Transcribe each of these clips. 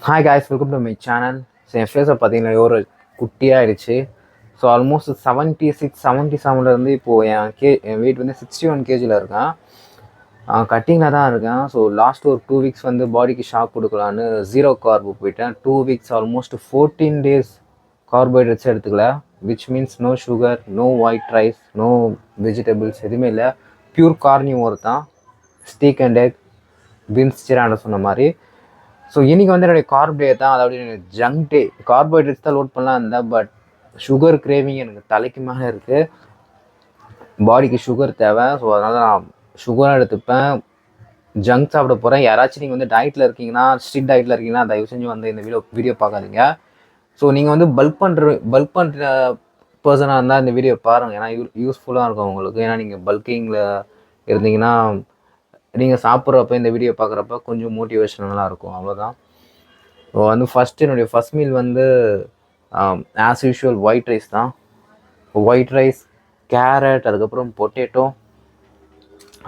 Hi guys, welcome to my channel. So என் ஃபேஸை பார்த்தீங்கன்னா ஒரு குட்டியாகிடுச்சு. ஸோ ஆல்மோஸ்ட் 76 77 இப்போது என் வெயிட் வந்து 61 கேஜியில் இருக்கேன். கட்டிங்கில் தான் இருக்கேன். ஸோ லாஸ்ட் ஒரு 2 வீக்ஸ் வந்து பாடிக்கு ஷாக் கொடுக்கலான்னு ஜீரோ கார்பு போயிட்டேன். 2 வீக்ஸ் ஆல்மோஸ்ட் 14 days கார்போஹைட்ரேட்ஸ் எடுத்துக்கல, which means no sugar, no white rice, no vegetables, எதுவுமே இல்லை. பியூர் கார்னிவோர் தான். ஸ்டீக் அண்ட் எக், பீன்ஸ் சிராண்ட சொன்ன மாதிரி. ஸோ இன்றைக்கி வந்து என்னுடைய கார்ப் டே தான், அதாவது ஜங்க் டே. கார்போஹைட்ரேட்ஸ் தான் லோட் பண்ணலாம் இருந்தேன், பட் சுகர் கிரேவிங் எனக்கு தலைக்கு மேலே இருக்குது. பாடிக்கு சுகர் தேவை. ஸோ அதனால் நான் சுகராக எடுத்துப்பேன். ஜங்க் சாப்பிட போகிறேன். யாராச்சும் நீங்கள் வந்து டயட்டில் இருக்கீங்கன்னா, ஸ்ட்ரிக்ட் டயட்டில் இருக்கீங்கன்னா தயவு செஞ்சு வந்து இந்த வீடியோ பார்க்காதீங்க. ஸோ நீங்கள் வந்து பல்க் பண்ணுற பர்சனாக இருந்தால் இந்த வீடியோ பாருங்கள். ஏன்னா யூஸ்ஃபுல்லாக இருக்கும் உங்களுக்கு. ஏன்னா நீங்கள் பல்கிங்கில் இருந்தீங்கன்னா நீங்கள் சாப்பிட்றப்ப இந்த வீடியோ பார்க்குறப்ப கொஞ்சம் மோட்டிவேஷனலாக இருக்கும், அவ்வளோதான். ஸோ வந்து என்னுடைய ஃபஸ்ட் மீல் வந்து ஆஸ் யூஷுவல் ஒயிட் ரைஸ் தான். ஒயிட் ரைஸ், கேரட், அதுக்கப்புறம் பொட்டேட்டோ.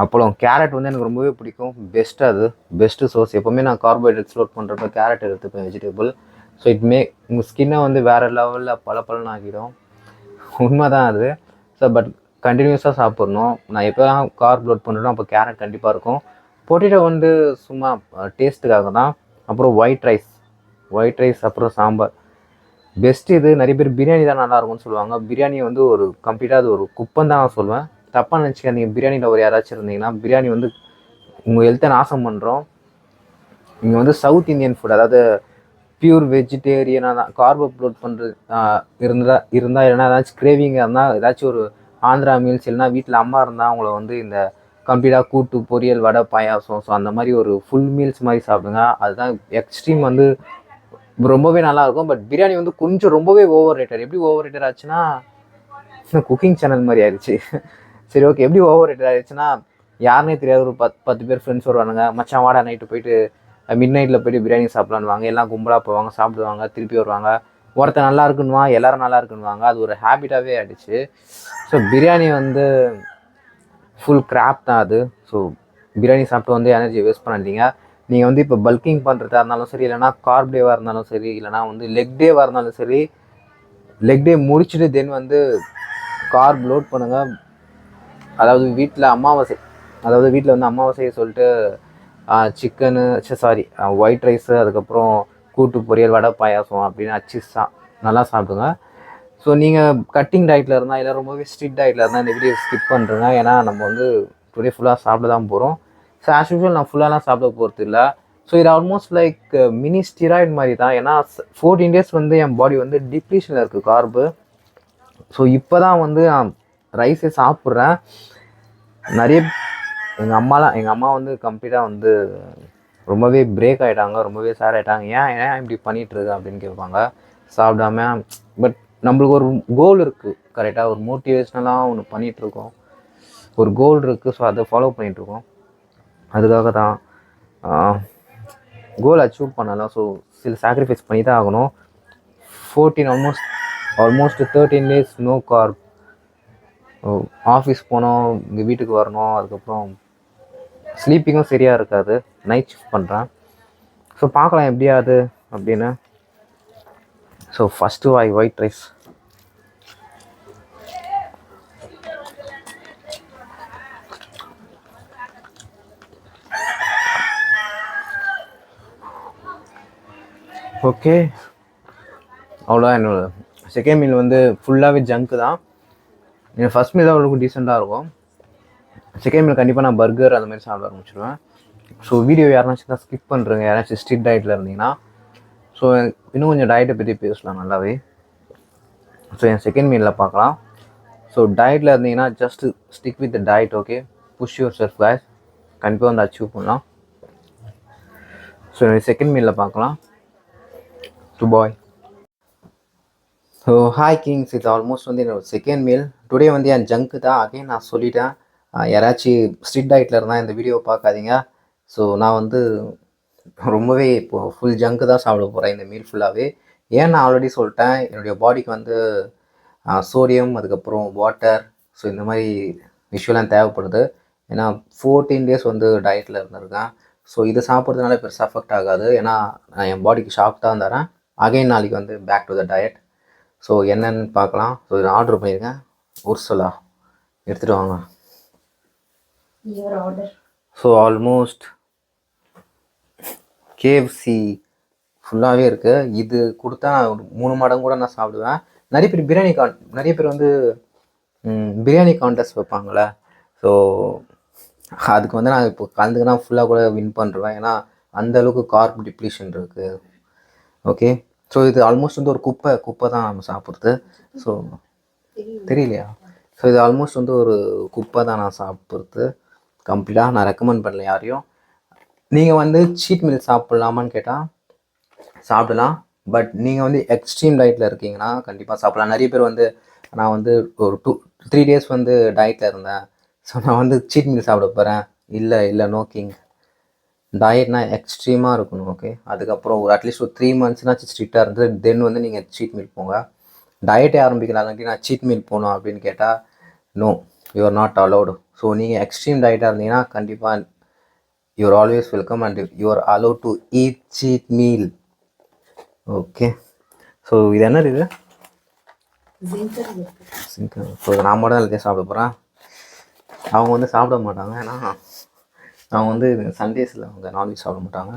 அப்புறம் கேரட் வந்து எனக்கு ரொம்பவே பிடிக்கும். Best source. எப்போவுமே நான் கார்போஹைட்ரேட்ஸ் லோட் பண்ணுறப்ப கேரட் எடுத்துப்பேன், வெஜிடபிள். ஸோ உங்கள் ஸ்கின்னை வந்து வேறு லெவலில் பலன்னு ஆக்கிடும். உண்மை தான் அது. ஸோ பட் கண்டினியூஸாக சாப்பிட்ணும். நான் எப்போ கார்ப் லோட் பண்ணுறோம் அப்போ கேரட் கண்டிப்பாக இருக்கும். பொட்டேட்டோ வந்து சும்மா டேஸ்ட்டுக்காக தான். அப்புறம் ஒயிட் ரைஸ், அப்புறம் சாம்பார். பெஸ்ட்டு இது. நிறைய பேர் பிரியாணி தான் நல்லாயிருக்கும்னு சொல்லுவாங்க. பிரியாணி வந்து ஒரு கம்ப்ளீட்டாக அது ஒரு குப்பம் தான் நான் சொல்லுவேன். தப்பாக நினச்சிக்காதீங்க. பிரியாணியில் ஒரு யாராச்சும் இருந்தீங்கன்னா, பிரியாணி வந்து உங்கள் ஹெல்த்தை நாசம் பண்ணுறோம். இங்கே வந்து சவுத் இந்தியன் ஃபுட், அதாவது பியூர் வெஜிடேரியனாக தான் கார்போ அப்லோட் பண்ணுறது இருந்தால் இல்லைனா ஏதாச்சும் கிரேவிங்காக இருந்தால், ஏதாச்சும் ஒரு ஆந்திரா மீல்ஸ் இல்லைனா வீட்டில் அம்மா இருந்தால் அவங்கள வந்து இந்த கம்ப்ளீட்டாக கூட்டு, பொரியல், வடை, பாயாசம், ஸோ அந்த மாதிரி ஒரு ஃபுல் மீல்ஸ் மாதிரி சாப்பிடுங்க. அதுதான் எக்ஸ்ட்ரீம் வந்து ரொம்பவே நல்லாயிருக்கும். பட் பிரியாணி வந்து கொஞ்சம் ரொம்பவே ஓவர் ரேட்டட். எப்படி ஓவர் ரேட்டட் ஆச்சுன்னா, குக்கிங் சேனல் மாதிரி ஆயிடுச்சு. சரி, ஓகே. எப்படி ஓவர் ரேட்டட் ஆயிடுச்சுன்னா, யாருனே தெரியாது ஒரு 10 பேர் ஃப்ரெண்ட்ஸ் வருவானுங்க. மச்சான் வாடா நைட்டு போயிட்டு மிட் நைட்டில் போய்ட்டு பிரியாணி சாப்பிட்லான்னுவாங்க. எல்லாம் கும்பலாக போவாங்க, சாப்பிடுவாங்க, திருப்பி வருவாங்க. ஒருத்தர் நல்லா இருக்குன்னுவான், எல்லோரும் நல்லா இருக்குன்னுவாங்க. அது ஒரு ஹேபிட்டாகவே ஆகிடுச்சு. ஸோ பிரியாணி வந்து ஃபுல் கிராப் தான் அது. ஸோ பிரியாணி சாப்பிட்டு வந்து எனர்ஜி வேஸ்ட் பண்ணாதீங்க. நீங்கள் வந்து இப்போ பல்கிங் பண்ணுறதா இருந்தாலும் சரி, இல்லைனா கார்ப் டேவாக இருந்தாலும் சரி, இல்லைனா வந்து லெக் டேவாக இருந்தாலும் சரி, லெக் டே முடிச்சுட்டு தென் வந்து கார்ப் லோட் பண்ணுங்கள். அதாவது வீட்டில் வந்து அமாவாசையை சொல்லிட்டு சிக்கனு ஒயிட் ரைஸு, அதுக்கப்புறம் கூட்டு, பொரியல், வடை, பாயாசம் அப்படின்னு நல்லா சாப்பிடுங்க. ஸோ நீங்கள் கட்டிங் டயட்டில் இருந்தால் இல்லை ரொம்பவே ஸ்ட்ரிக்ட் டயட்டில் இருந்தால் இந்த வீடியோ ஸ்கிப் பண்ணுறேங்க. ஏன்னா நம்ம வந்து டுடே ஃபுல்லாக சாப்பிட தான் போகிறோம். ஸோ ஆஸ் யூஷுவல் நான் ஃபுல்லாலாம் சாப்பிட போகிறது இல்லை. ஸோ இது ஆல்மோஸ்ட் லைக் மினி ஸ்டிராய்டு மாதிரி தான். ஏன்னா 14 days வந்து என் பாடி வந்து டிப்ளீஷனில் இருக்குது கார்பு. ஸோ இப்போ தான் வந்து நான் ரைஸே சாப்பிட்றேன். எங்கள் அம்மா வந்து கம்ப்ளீட்டாக வந்து ரொம்பவே பிரேக் ஆகிட்டாங்க, ரொம்பவே சேட் ஆகிட்டாங்க. ஏன் இப்படி பண்ணிகிட்ருக்க அப்படின்னு கேட்பாங்க சாப்பிடாம. பட் நம்மளுக்கு ஒரு கோல் இருக்குது, கரெக்டாக ஒரு மோட்டிவேஷ்னலாக ஒன்று பண்ணிகிட்ருக்கோம், ஒரு கோல் இருக்குது. ஸோ அதை ஃபாலோ பண்ணிகிட்ருக்கோம். அதுக்காக தான் கோல் அச்சீவ் பண்ணலாம். ஸோ சில சாக்ரிஃபைஸ் பண்ணி தான் ஆகணும். Almost 13 days no carb. Office போனோம், இங்கே வீட்டுக்கு வரணும், அதுக்கப்புறம் ஸ்லீப்பிங்கும் சரியாக இருக்காது. நைட் ஷிஃப்ட் பண்ணுறேன். ஸோ பார்க்கலாம் எப்படியாது அப்படின்னு. So first white rice. Okay, அவ்வளோதான். என்னோட செகண்ட் மீல் வந்து ஃபுல்லாகவே ஜங்க்கு தான். என் ஃபஸ்ட் மீல் தான் அவ்வளோக்கும் டீசெண்டாக இருக்கும். செகண்ட் மீல் கண்டிப்பாக நான் பர்கர் அந்த மாதிரி சாப்பிட ஆரம்பிச்சிடுவேன். ஸோ வீடியோ யாருனாச்சும் தான் ஸ்கிப் பண்ணுறேங்க, யாராச்சும் ஸ்ட்ரிக்ட் டயட்டில் இருந்தீங்கன்னா. ஸோ இன்னும் கொஞ்சம் டயட்டை பற்றி பேசலாம் நல்லாவே. ஸோ என் செகண்ட் மீலில் பார்க்கலாம். ஸோ டயட்டில் இருந்தீங்கன்னா just stick with the diet. Okay, push yourself guys. கண்டிப்பாக வந்து அச்சீவ் பண்ணலாம். ஸோ என்னுடைய செகண்ட் மீலில் பார்க்கலாம். பாய். ஸோ ஹாய் கிங்ஸ், இது ஆல்மோஸ்ட் வந்து என்னோட செகண்ட் மீல். டுடே வந்து என் ஜங்க்கு தான். அகைன் நான் சொல்லிட்டேன், யாராச்சும் ஸ்ட்ரிக்ட் டயட்டில் இருந்தால் இந்த வீடியோவை பார்க்காதீங்க. ஸோ நான் வந்து ரொம்பவே இப்போது ஃபுல் ஜங்க்கு தான் சாப்பிட போகிறேன் இந்த மீல் ஃபுல்லாகவே. ஏன் நான் ஆல்ரெடி சொல்லிட்டேன், என்னுடைய பாடிக்கு வந்து சோடியம், அதுக்கப்புறம் வாட்டர், ஸோ இந்த மாதிரி விஷயம்லாம் தேவைப்படுது. ஏன்னா 14 days வந்து டயட்டில் இருந்திருக்கேன். ஸோ இது சாப்பிட்றதுனால பெருசாக அஃபெக்ட் ஆகாது. ஏன்னா நான் என் பாடிக்கு ஷாக் தான் தரேன். அகைன் நாளைக்கு வந்து back to the diet. So என்னென்னு பார்க்கலாம். ஸோ இதை ஆர்டர் பண்ணியிருக்கேன். உர்சுலா எடுத்துகிட்டு வாங்க. ஸோ ஆல்மோஸ்ட் கேஎஃப்சி ஃபுல்லாகவே இருக்குது. இது கொடுத்தா நான் ஒரு 3 மடங்கு கூட நான் சாப்பிடுவேன். நிறைய பேர் நிறைய பேர் வந்து பிரியாணி கான்டெஸ்ட் வைப்பாங்களே. ஸோ அதுக்கு வந்து நான் இப்போ கலந்துக்கினா ஃபுல்லாக கூட வின் பண்ணுறேன். ஏன்னா அந்தளவுக்கு கார்ப் டிப்ளீஷன் இருக்குது. ஓகே, ஸோ இது ஆல்மோஸ்ட் வந்து ஒரு குப்பை தான் நம்ம சாப்பிட்றது. ஸோ தெரியலையா? ஸோ இது ஆல்மோஸ்ட் வந்து ஒரு குப்பை தான் நான் சாப்பிட்றது கம்ப்ளீட்டாக. நான் ரெக்கமெண்ட் பண்ணல யாரையும். நீங்கள் வந்து சீட் மீல் சாப்பிட்லாமான்னு கேட்டால் சாப்பிடலாம். பட் நீங்கள் வந்து எக்ஸ்ட்ரீம் டயட்டில் இருக்கீங்கன்னா கண்டிப்பாக சாப்பிட்லாம். நிறைய பேர் வந்து நான் வந்து ஒரு 2-3 டேஸ் வந்து டயட்டில் இருந்தேன், ஸோ நான் வந்து சீட் மீல் சாப்பிட போகிறேன். இல்லை நோ கிங். டயட்னா எக்ஸ்ட்ரீமாக இருக்கணும். ஓகே, அதுக்கப்புறம் ஒரு அட்லீஸ்ட் ஒரு 3 மந்த்ஸ்னாச்சும் ஸ்ட்ரிக்டாக இருந்து தென் வந்து நீங்கள் சீட் மீல் போங்க. டயட்டே ஆரம்பிக்கலாங்காட்டி நான் சீட் மீல் போகணும் அப்படின்னு கேட்டால் no, you are not allowed. So நீங்கள் எக்ஸ்ட்ரீம் டயட்டாக இருந்தீங்கன்னா கண்டிப்பாக you are always welcome and you are allowed to eat cheat meal. Okay, so இது என்னது? இது ஸோ நான் மட்டும் தான் எல்லாத்தையும் சாப்பிட போகிறேன். அவங்க வந்து சாப்பிட மாட்டாங்க. ஏன்னா அவங்க வந்து சண்டேஸில் அவங்க நான்வெஜ் சாப்பிட மாட்டாங்க.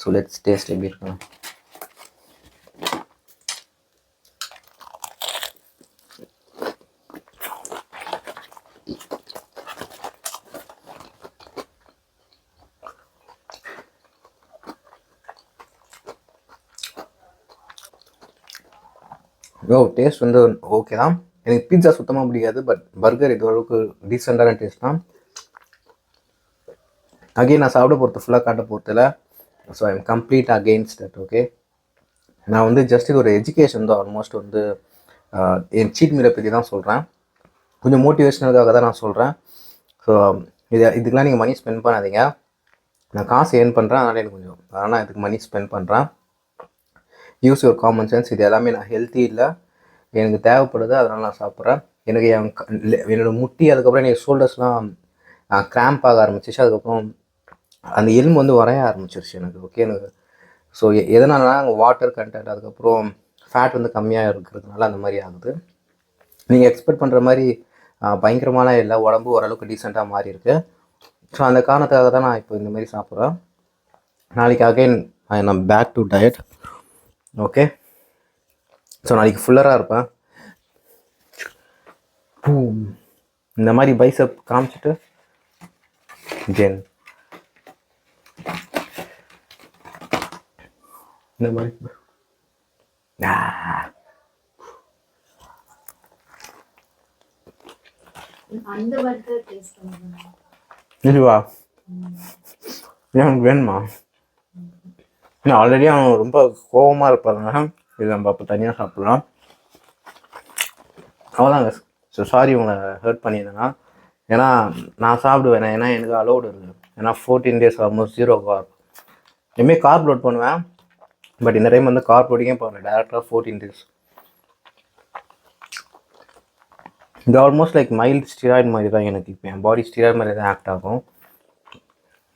ஸோ லெட்ஸ் டேஸ்ட் எப்படி இருக்கும். டேஸ்ட் வந்து ஓகே தான். எனக்கு பீட்சா சுத்தமாக பிடிக்காது. பட் பர்கர் இது அளவுக்கு டீசெண்டான டேஸ்ட் தான். அகெயின் நான் சாப்பிட போகிறது ஃபுல்லாக காட்ட போகிறதில்ல. So I am complete against that. Okay, நான் வந்து ஜஸ்ட் இது ஒரு எஜுகேஷன் தான். ஆல்மோஸ்ட் வந்து என் சீட் மீலை பற்றி தான் சொல்கிறேன். கொஞ்சம் மோட்டிவேஷனலுக்காக தான் நான் சொல்கிறேன். ஸோ இதுக்கெலாம் நீங்கள் மணி ஸ்பெண்ட் பண்ணாதீங்க. நான் காசு ஏர்ன் பண்ணுறேன், அதனால் எனக்கு கொஞ்சம் ஆனால் இதுக்கு மணி ஸ்பெண்ட் பண்ணுறேன். Use your common sense. இது எல்லாமே நான் ஹெல்த்தி இல்லை, எனக்கு தேவைப்படுது, அதனால் நான் சாப்பிட்றேன். எனக்கு என்னோடய முட்டி அதுக்கப்புறம் எனக்கு ஷோல்டர்ஸ்லாம் கிராம்ப் ஆக ஆரம்பிச்சிச்சு. அதுக்கப்புறம் அந்த எலும்பு வந்து வரைய ஆரம்பிச்சிருச்சு எனக்கு. ஓகே, எனக்கு ஸோ எதனாலனா வாட்டர் கண்டென்ட் அதுக்கப்புறம் ஃபேட் வந்து கம்மியாக இருக்கிறதுனால அந்த மாதிரி ஆகுது. நீங்கள் எக்ஸ்பெக்ட் பண்ணுற மாதிரி பயங்கரமான இல்லை, உடம்பு ஓரளவுக்கு டீசெண்டாக மாறி இருக்குது. ஸோ அந்த காரணத்துக்காக தான் நான் இப்போ இந்த மாதிரி சாப்பிட்றேன். நாளைக்கு அகைன் நான் back to diet. Okay, so நாளைக்கு ஃபுல்லராக இருப்பேன். இந்த மாதிரி பைசப் காமிச்சிட்டு தென் இந்த மாதிரி இதுவா எனக்கு வேணுமா? ஆல்ரெடி அவன் ரொம்ப கோபமாக இருப்பாங்க. இது நம்ம அப்போ தனியாக சாப்பிட்லாம். அவ்வளோதாங்க. ஸோ சாரி உங்களை ஹர்ட் பண்ணியிருந்தேன்னா. ஏன்னா நான் சாப்பிடுவேன், ஏன்னா எனக்கு அலோடு இருக்குது. ஏன்னா 14 days ஆல்மோஸ்ட் 0 கார்ப். இனிமேல் கார்ப் லோட் பண்ணுவேன். பட் இந்த டைம் வந்து கார்ப் லோடிங்கே போகிறேன் டேரெக்டாக 14 days. இது ஆல்மோஸ்ட் லைக் மைல்டு ஸ்டீராய்டு மாதிரி தான். எனக்கு இப்போ என் பாடி ஸ்டீராய்டு மாதிரி தான் ஆக்ட் ஆகும்.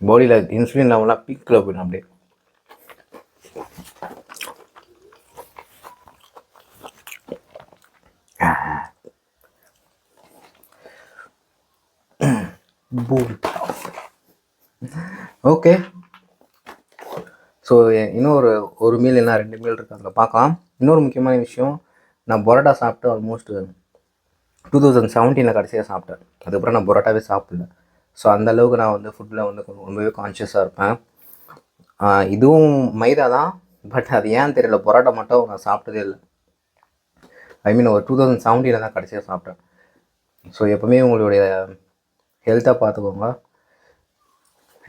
பாடியில் இன்சுலின் லெவலாம் பீக்கில் போயிடும் அப்படியே. ஓகே, ஸோ இன்னும் ஒரு மீல் என்ன 2 மீல் இருக்குது, அதில் பார்க்கலாம். இன்னொரு முக்கியமான விஷயம், நான் பரோட்டா சாப்பிட்டு ஆல்மோஸ்ட் 2017 கடைசியாக சாப்பிட்டேன். அதுக்கப்புறம் நான் பரோட்டாவே சாப்பிடல. ஸோ அந்தளவுக்கு நான் வந்து ஃபுட்டில் வந்து ரொம்பவே கான்ஷியஸாக இருப்பேன். இதுவும் மைதா தான், பட் அது ஏன்னு தெரியல, பரோட்டா மட்டும் நான் சாப்பிட்டதே இல்லை. ஐ மீன் ஒரு 2017 தான் கடைசியாக சாப்பிட்டேன். ஸோ எப்போவுமே உங்களுடைய ஹெல்த்தாக பார்த்துக்கோங்க.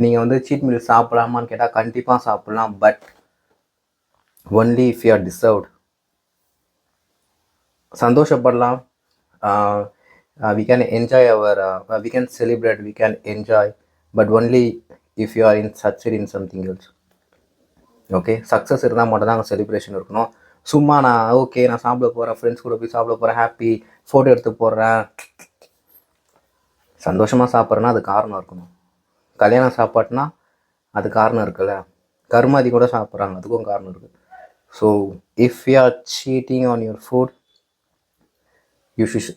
நீங்கள் வந்து சீட் மீல் சாப்பிடலாமான்னு கேட்டால் கண்டிப்பாக சாப்பிட்லாம். But only if you are deserved. சந்தோஷப்படலாம். we can enjoy we can celebrate, we can enjoy, but only if you are in succeed in something else. Okay, success இருந்தால் மட்டும் தான் அங்கே செலிப்ரேஷன் இருக்கணும். சும்மா நான் ஓகே நான் சாப்பிட போகிறேன், ஃப்ரெண்ட்ஸ் கூட போய் சாப்பிட போகிறேன், ஹாப்பி ஃபோட்டோ எடுத்து போடுறேன், சந்தோஷமாக சாப்பிட்றேன்னா அது காரணம் இருக்கணும். கல்யாண சாப்பாடுனா அது காரணம் இருக்குல்ல. கருமாதி கூட சாப்பிட்றாங்க, அதுக்கும் காரணம் இருக்குது. So if you R cheating on your food,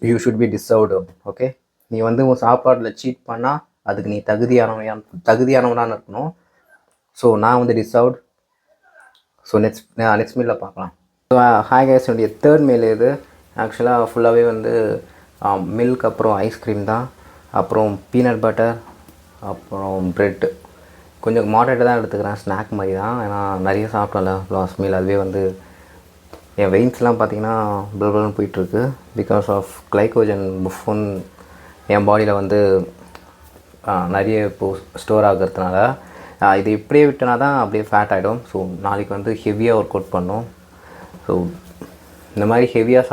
you should be deserved. Okay, நீ வந்து உன் சாப்பாட்டில் சீட் பண்ணால் அதுக்கு நீ தகுதியானவனான்னு இருக்கணும். ஸோ நான் வந்து டிசர்வ்ட். ஸோ நெக்ஸ்ட் மீலில் பார்க்கலாம். ஸோ ஹாய் கைஸ், என்னுடைய தேர்ட் மீல் இது. ஆக்சுவலாக ஃபுல்லாகவே வந்து மில்க், அப்புறம் ஐஸ்கிரீம் தான், அப்புறம் பீனட் பட்டர், அப்புறம் ப்ரெட்டு. கொஞ்சம் மாடரேட்டாக தான் எடுத்துக்கிறேன், ஸ்நாக் மாதிரி தான். ஏன்னா நிறைய சாப்பிட்டோம்ல லாஸ்ட் மீல், அதுவே வந்து என் வெயின்ஸ்லாம் பார்த்திங்கன்னா பிளபிள்னு போயிட்டுருக்கு. பிகாஸ் ஆஃப் கிளைக்கோஜன் புஃபன் என் பாடியில் வந்து நிறைய இப்போது ஸ்டோர் ஆகிறதுனால இது இப்படியே விட்டனா தான் அப்படியே ஃபேட் ஆகிடும். ஸோ நாளைக்கு வந்து ஹெவியாக ஒர்க் அவுட் பண்ணோம். ஸோ இந்த மாதிரி ஹெவியாக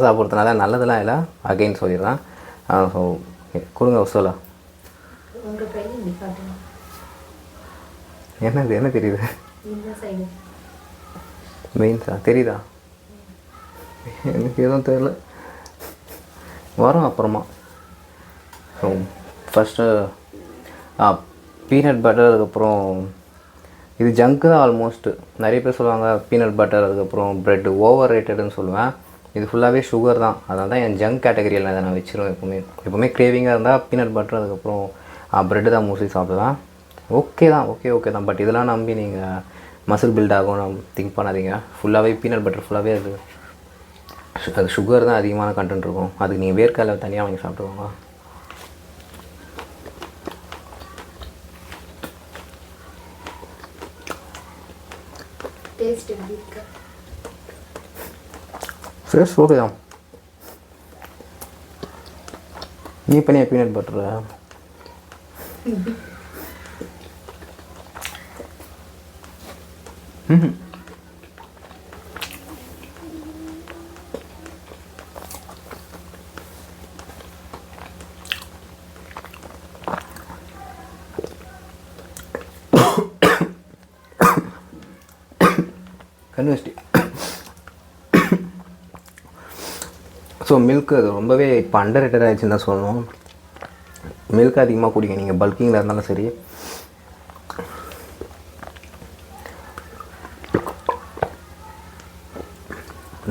சாப்பிட்றதுனால நல்லதெல்லாம் இல்லை, அகைன் சொல்லிடுறேன். ஸோ கொடுங்க சொல்ல. என்ன தெரியுது? மெயின்ஸா தெரியுதா? எனக்கு எதுவும் தெரியல, வரும் அப்புறமா. ஸோ ஃபஸ்ட்டு பீனட் பட்டர், அதுக்கப்புறம் இது ஜங்க்கு தான் ஆல்மோஸ்ட்டு. நிறைய பேர் சொல்லுவாங்க பீனட் பட்டர் அதுக்கப்புறம் ப்ரெட் ஓவர் ரேட்டடுன்னு சொல்லுவேன். இது ஃபுல்லாகவே சுகர் தான். அதனால தான் என் ஜங்க் கேட்டகரியில் அதை நான் வச்சுருவேன். எப்போவுமே க்ரேவிங்காக இருந்தால் பீனட் பட்டர் அதுக்கப்புறம் ப்ரெட்டு தான் மோஸ்ட்லி சாப்பிடுவேன். ஓகே தான். பட் இதெல்லாம் நம்பி நீங்கள் மசில் பில்ட் ஆகும் திங்க் பண்ணாதீங்க. ஃபுல்லாகவே பீனட் பட்டர் ஃபுல்லாகவே அது சுகர் தான் அதிகமான கண்டென்ட் இருக்கும். அதுக்கு நீங்கள் வேர்க்கடலை தனியாக வாங்கி சாப்பிடுவாங்க. ஃப்ரெஷ் ஓகே தான். நீ பண்ணியா பீனட் பட்டர்? கன்வெஸ்டி. ஸோ மில்க்கு அது ரொம்பவே இப்போ அண்டர் ரேட்டட் ஆகிடுச்சுன்னு தான் சொல்லணும். மில்க் அதிகமாக குடிங்க நீங்கள், பல்கிங்கில் இருந்தாலும் சரி.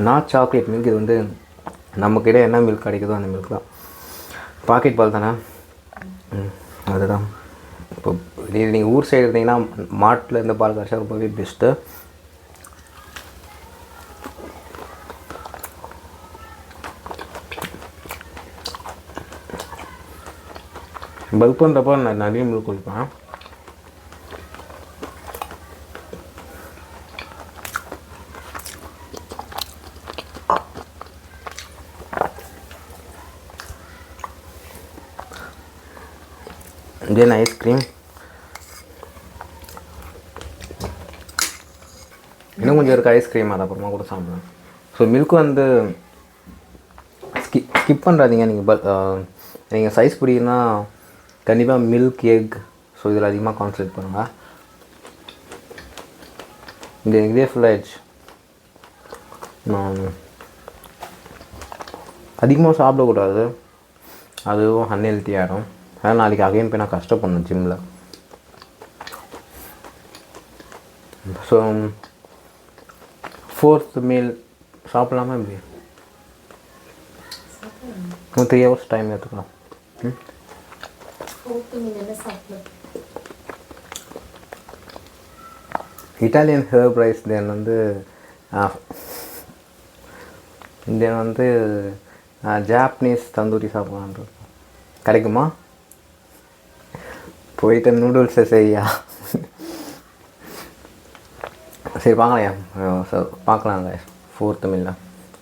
Not chocolate milk. இது வந்து நமக்கிட்ட என்ன மில்க் கிடைக்குதோ அந்த மில்க் தான். பாக்கெட் பால் தானே, அதுதான். இப்போ நீங்கள் ஊர் சைடு இருந்தீங்கன்னா மாட்டில் இருந்த பால் கிடச்சா ரொம்பவே பெஸ்ட்டு. பல்க் பண்ணுறப்போ நான் நிறைய மில்க் குடிப்பேன். தென் ஐஸ்கிரீம். இன்னும் கொஞ்சம் இருக்குது ஐஸ்கிரீம், அது அப்புறமா கூட சாப்பிடுவேன். ஸோ மில்க் வந்து ஸ்கிப் பண்ணுறாதீங்க. நீங்கள் சைஸ் பிடிக்குன்னா கண்டிப்பாக மில்க், எக், ஸோ இதில் அதிகமாக கான்சன்ட்ரேட் பண்ணுங்கள். இதே ஃபுல்லாகிடுச்சு. நான் அதிகமாக சாப்பிடக்கூடாது, அதுவும் அன்ஹெல்த்தி ஆகிடும். அதனால் நாளைக்கு அகைன் போய் நான் கஷ்டப்படணும் ஜிம்மில். ஸோ 4th மீல் சாப்பிட்லாமா? எப்படி 3 hours டைம் எடுத்துக்கலாம். Italian herb rice. தென் வந்து ஜாப்பனீஸ் தந்தூரி சாப்பிட்லான்றது கிடைக்குமா? போயிட்டு நூடுல்ஸை செய்யா. சரி பார்க்கலாங்க 4th மீல்.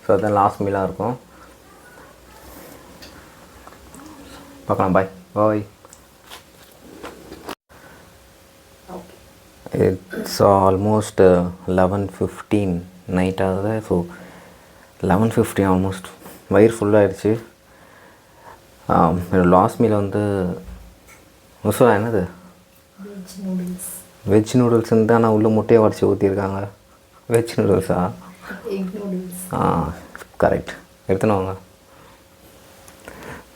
ஸோ அதுதான் லாஸ்ட் மீலாக இருக்கும். பார்க்கலாம். பாய். இட்ஸ் ஆல்மோஸ்ட் 11:15 நைட் ஆகுது. So 11:15 almost. வயிறு ஃபுல்லாகிடுச்சு. லாஸ்ட் மீல் வந்து என்னது வெஜ் நூடுல்ஸ்ன்னு தான். நான் உள்ள முட்டையை உடச்சி ஊற்றிருக்காங்க. வெஜ் நூடுல்ஸா? கரெக்ட். எடுத்துன்னு வாங்க.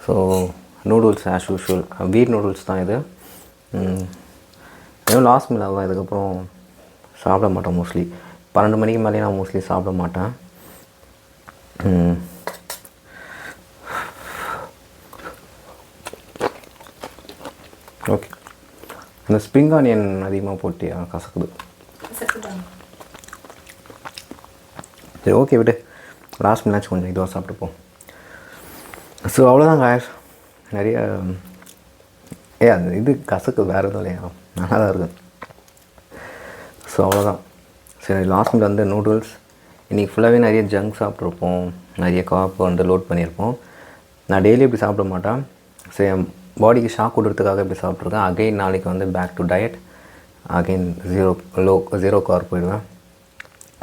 ஸோ நூடுல்ஸ் ஆஸ் யூஷுவல் வீட் நூடுல்ஸ் தான் இது. ஏதோ லாஸ்ட் மீல் ஆகும். அதுக்கப்புறம் சாப்பிட மாட்டேன் மோஸ்ட்லி. 12 மணிக்கு மேலே நான் மோஸ்ட்லி சாப்பிட மாட்டேன். ஓகே, இந்த ஸ்ப்ரிங் ஆனியன் அதிகமாக போட்டு கசக்குது. சரி ஓகே விட்டு, லாஸ்ட் மீலாச்சும் கொஞ்சம் இதுவாக சாப்பிட்டுப்போம். ஸோ அவ்வளோதான் காய்ஸ். நிறைய அந்த இது கசக்கு வேறு எதுவும் இல்லையா, நல்லா தான் இருக்குது. ஸோ அவ்வளோதான். சரி, லாஸ்ட் மீல் வந்து நூடுல்ஸ். இன்றைக்கி ஃபுல்லாகவே நிறைய ஜங்க் சாப்பிட்ருப்போம், நிறைய காப்பு வந்து லோட் பண்ணியிருப்போம். நான் டெய்லி இப்படி சாப்பிட மாட்டேன். சரி, பாடிக்கு ஷாக் கொடுறதுக்காக இப்படி சாப்பிட்ருக்கேன். அகெயின் நாளைக்கு வந்து back to diet, again zero carb போயிடுவேன்.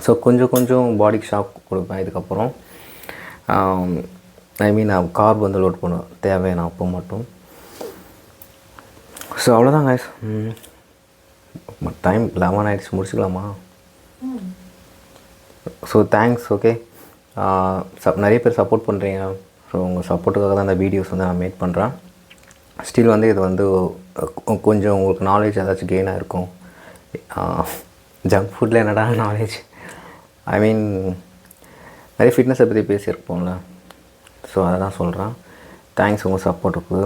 ஸோ கொஞ்சம் பாடிக்கு ஷாக் கொடுப்பேன். இதுக்கப்புறம் நான் கார்ப் வந்து லோட் பண்ணுவேன் தேவையான அப்போ மட்டும். ஸோ அவ்வளோதான் கைஸ். டைம் 11 ஆகிடுச்சு, முடிச்சுக்கலாமா? So thanks. ஓகே, நிறைய பேர் சப்போர்ட் பண்ணுறீங்க. ஸோ உங்கள் சப்போர்ட்டுக்காக தான் இந்த வீடியோஸ் வந்து நான் மேக் பண்ணுறேன். ஸ்டில் வந்து இது வந்து கொஞ்சம் உங்களுக்கு நாலேஜ் ஏதாச்சும் கெயினாக இருக்கும். ஜங்க் ஃபுட்டில் என்னடா நாலேஜ், ஐ மீன் நிறைய ஃபிட்னஸை பற்றி பேசியிருப்போம்ல. ஸோ அதை தான் சொல்கிறேன். தேங்க்ஸ் உங்கள் சப்போர்ட்டுக்கு.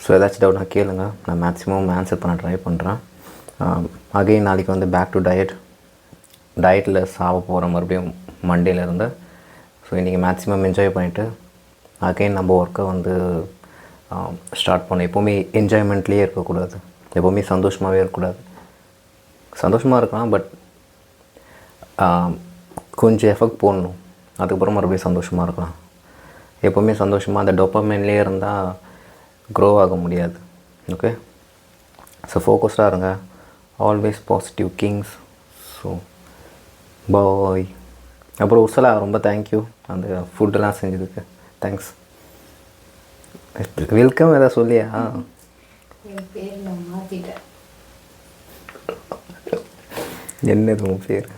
ஸோ ஏதாச்சும் டவுட்னா கேளுங்க, நான் மேக்ஸிமம் ஆன்சர் பண்ண ட்ரை பண்ணுறேன். அகெயின் நாளைக்கு வந்து பேக் டு டயட்டில் சாப்பிட போகிற மறுபடியும் மண்டேலேருந்து. ஸோ இன்றைக்கி மேக்ஸிமம் என்ஜாய் பண்ணிவிட்டு அகெயின் நம்ம ஒர்க்கை வந்து ஸ்டார்ட் பண்ணோம். எப்போவுமே என்ஜாய்மெண்ட்லேயே இருக்கக்கூடாது, எப்போவுமே சந்தோஷமாகவே இருக்கக்கூடாது. சந்தோஷமாக இருக்கலாம், பட் கொஞ்சம் எஃபெக்ட் போடணும். அதுக்கப்புறம் மறுபடியும் சந்தோஷமாக இருக்கலாம். எப்போவுமே சந்தோஷமாக அந்த டோபமைன்லேயே இருந்தால் க்ரோ ஆக முடியாது. ஓகே, ஸோ ஃபோக்கஸ்டாக இருங்க. Always positive Kings. So bye. அப்புறம் உர்சலா ரொம்ப தேங்க்யூ அந்த ஃபுட்டெல்லாம் செஞ்சதுக்கு. தேங்க்ஸ். வெல்கம் எதாவது சொல்லியா? என்னது உன் பேர்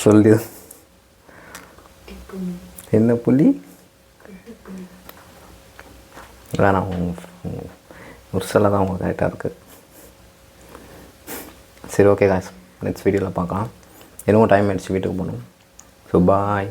சொல்லு. என்ன புள்ளி? வேணாம், உர்சலா தான் அவங்க கரெக்டாக இருக்குது. சரி ஓகே காய்ஸ், நெக்ஸ்ட் வீடியோவில் பார்க்கலாம். எனக்கும் டைம் ஆகிடுச்சு, வீட்டுக்கு போகணும். So bye.